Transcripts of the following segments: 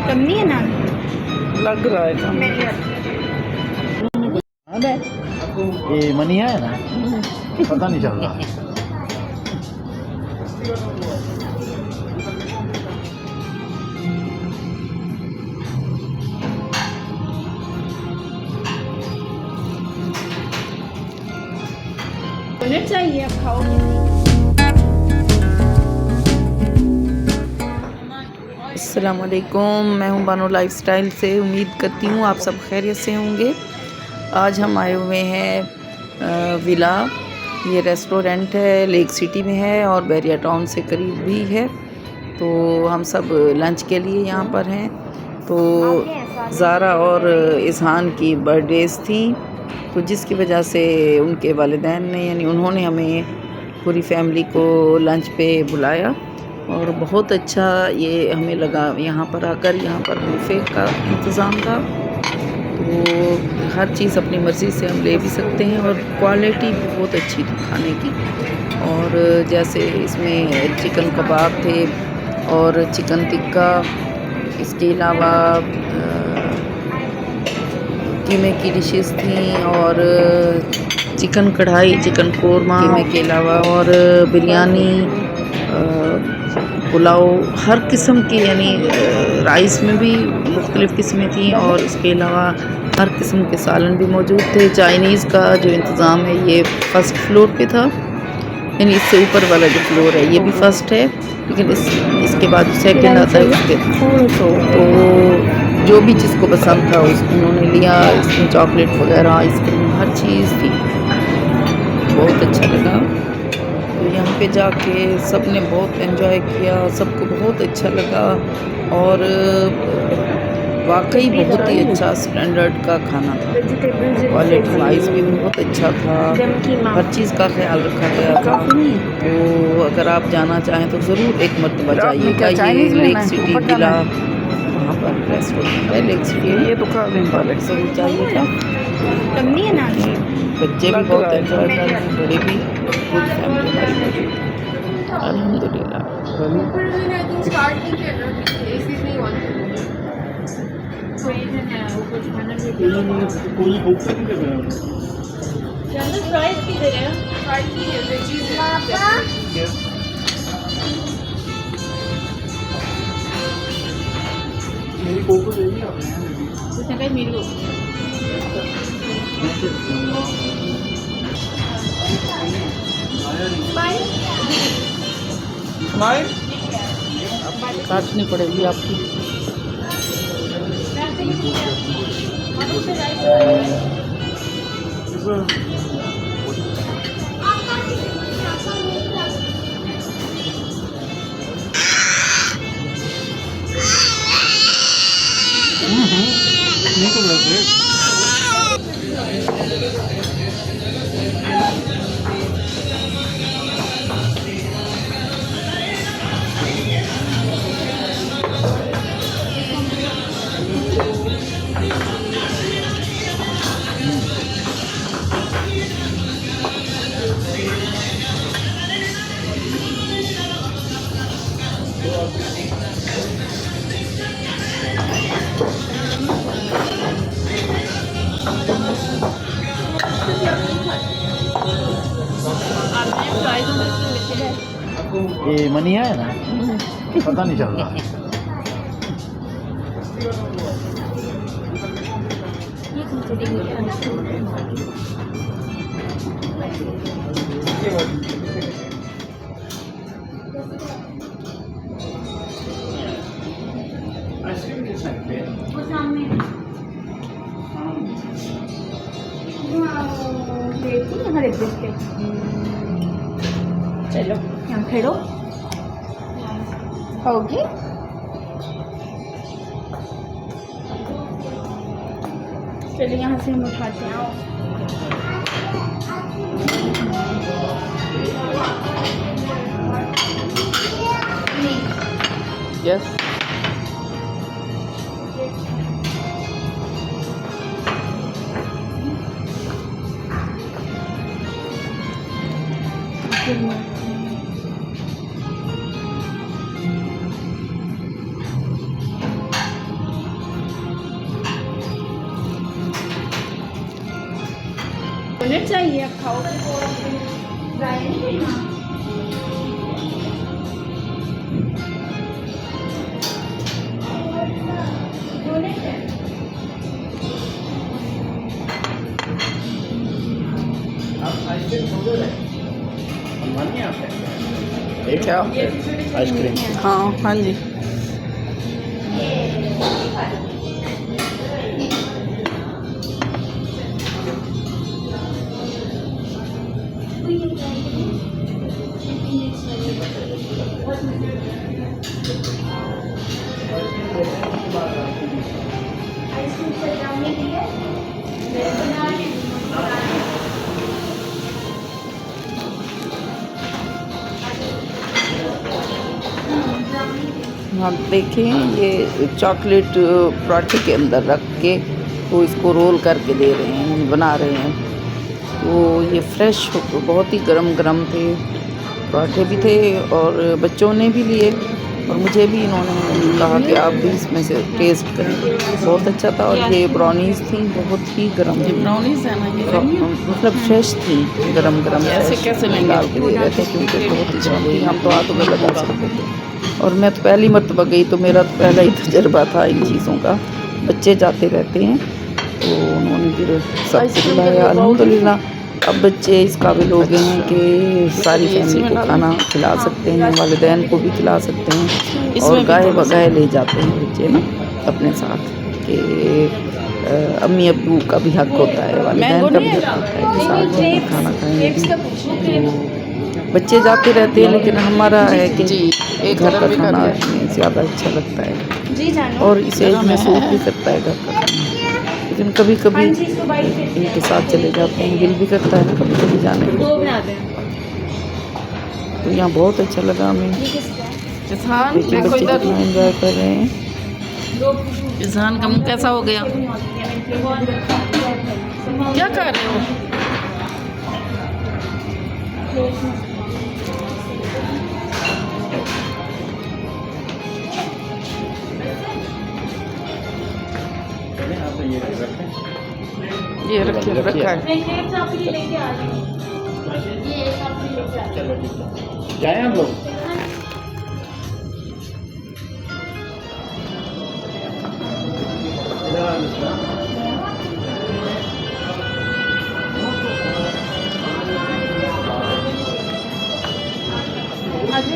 कम नहीं है नान, लग रहा है कम। ये मनी है ना, पता नहीं चल रहा। डोनट चाहिए, आप खाओगे? अस्सलाम वालेकुम, मैं हूं बानो लाइफस्टाइल से। उम्मीद करती हूं आप सब खैरियत से होंगे। आज हम आए हुए हैं विला। ये रेस्टोरेंट है, लेक सिटी में है और बैरिया टाउन से करीब भी है। तो हम सब लंच के लिए यहाँ पर हैं। तो ज़ारा और इज़हान की बर्थडेज़ थी, तो जिसकी वजह से उनके वालिदैन ने यानी उन्होंने हमें पूरी फैमिली को लंच पे बुलाया और बहुत अच्छा ये हमें लगा यहाँ पर आकर। यहाँ पर बुफे का इंतज़ाम था, तो हर चीज़ अपनी मर्ज़ी से हम ले भी सकते हैं और क्वालिटी बहुत अच्छी थी खाने की। और जैसे इसमें चिकन कबाब थे और चिकन टिक्का, इसके अलावा कीमे की डिशेस थी और चिकन कढ़ाई, चिकन कोरमा कीमे के अलावा और बिरयानी, पुलाव, हर किस्म की यानी राइस में भी मुख्तलिफ़ किस्में थी और उसके अलावा हर किस्म के सालन भी मौजूद थे। चाइनीज़ का जो इंतज़ाम है ये फ़र्स्ट फ्लोर पे था, यानी इससे ऊपर वाला जो फ्लोर है ये भी फ़र्स्ट है, लेकिन इसके बाद सेकंड आता है उसके। तो जो भी जिसको पसंद था उन्होंने लिया। इसमें चॉकलेट वगैरह, आइसक्रीम, हर चीज़ थी। बहुत अच्छा लगा। तो यहाँ पे जाके सब ने बहुत एंजॉय किया, सबको बहुत अच्छा लगा और वाकई बहुत ही अच्छा स्टैंडर्ड का खाना था। क्वालिटी वाइज भी बहुत अच्छा था, हर चीज़ का ख्याल रखा गया था। तो अगर आप जाना चाहें तो ज़रूर एक मरतबा जाइएगा। ये लेक सिटी विला, वहाँ पर रेस्टोरेंट है लेक सिटी, ये तो ज़रूर जाइएगा। कम नहीं है नान, बच्चे भी बहुत एंजॉय कर रहे हैं, बड़े भी, पूरी फैमिली हमारी मौजूद है अल्हम्दुलिल्लाह। काटनी पड़ेगी आपकी। नहीं कर रहे ये मनी है ना, पता नहीं चल रहा। चलो यहाँ खड़ो होगी। चलिए यहाँ से हम उठाते हैं। यस अच्छा ये आप खाओ ड्राई नहीं ना क्या आइसक्रीम हाँ हाँ जी आप देखें ये चॉकलेट पराठे के अंदर रख के वो इसको रोल करके दे रहे हैं, बना रहे हैं। तो ये फ्रेश बहुत ही गरम गरम थे, पराठे भी थे और बच्चों ने भी लिए और मुझे भी इन्होंने कहा कि आप भी इसमें से टेस्ट करें। बहुत अच्छा था। और ये ब्राउनीज़ थी, बहुत ही गरम थी। ब्राउनीज है ना ये मतलब फ्रेश थी, गरम गरम ऐसे कैसे लेंगे? डाल के दे रहे थे क्योंकि बहुत ही गरम थी, हम तो हाथों में लगा सकते थे। और मैं तो पहली मरतबा गई तो मेरा तो पहला ही तजर्बा था इन चीज़ों का। बच्चे जाते रहते हैं तो उन्होंने फिर सबसे खिलाया अल्हम्दुलिल्लाह। अब बच्चे इस काबिल हो गए हैं कि सारी फैमिली को खाना खिला सकते हैं, वालिदैन को भी खिला सकते हैं और गाय बगाए ले जाते हैं बच्चे ना अपने साथ कि अम्मी अब्बू का भी हक होता है, वालिदैन का भी हक होता है कि साथ में खाना खाएंगे। तो बच्चे जाते रहते हैं लेकिन हमारा है कि एक घर का भी खाना कर हमें ज़्यादा अच्छा लगता है जी जानो और इसे में सूट भी करता है घर का खाना। लेकिन कभी कभी जी इसको बाइट करके इनके साथ चले जाते हैं, दिल भी करता है कभी कभी जाने को। दो बना दें तो यहाँ बहुत अच्छा लगा हमें। ये किसका है किसान देखिए देखो बच्चे इधर, कितना एंजॉय कर रहे हैं। दो किसान का मुँह कैसा हो गया? क्या कर रहे हो? ये रखिए रखा है। प्लेट्स आपके लिए लेके आ रही हूँ। ये एक आपके लिए लेके आ रही चलो ठीक है, जाए हम लोग। हूँ। आज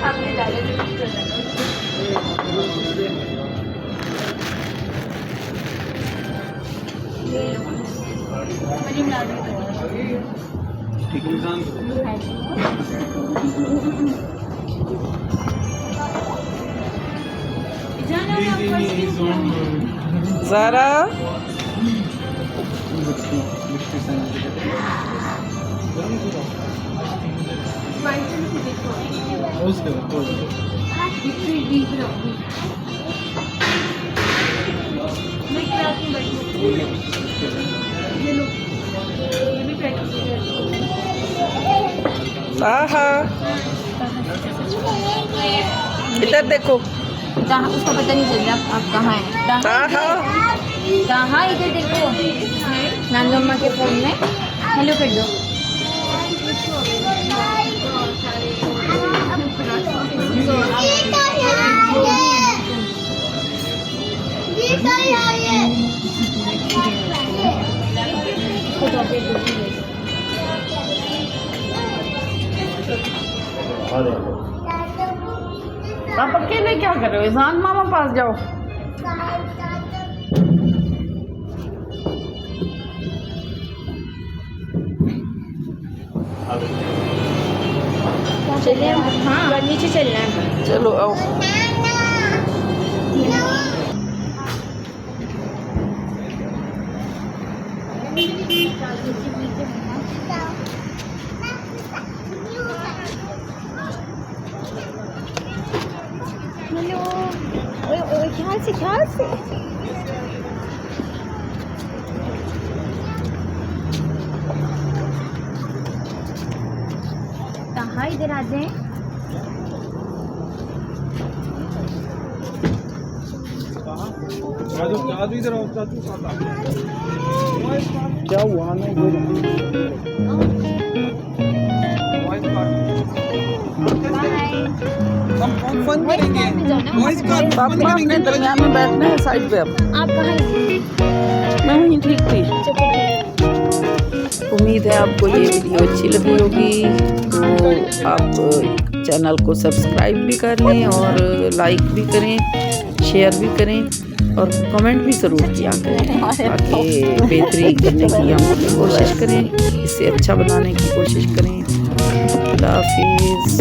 आपने डाले ज़ारा आहा इधर देखो। कहाँ उसका पता नहीं चल रहा आप कहाँ हैं। आहा कहाँ इधर देखो नानी अम्मा के फोन में हेलो कर दो। आप अकेले क्या कर रहे हो? ईजान मामा पास जाओ। चलिए हाँ नीचे चलना है। चलो आओ। ख्याल से कहाँ इधर आ जाए। क्या हुआ नहीं पापा अपने दरमियान में बैठना है साइड पे। अब आप कहाँ मैं वहीं ठीक थी। उम्मीद है आपको ये वीडियो अच्छी लगी होगी, तो आप चैनल को सब्सक्राइब भी कर लें और लाइक भी करें, शेयर भी करें और कमेंट भी ज़रूर किया करें, ताकि बेहतरी करने की हम कोशिश करें, इसे अच्छा बनाने की कोशिश करें। अल्लाह हाफिज़।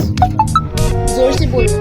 जोर से बोलो।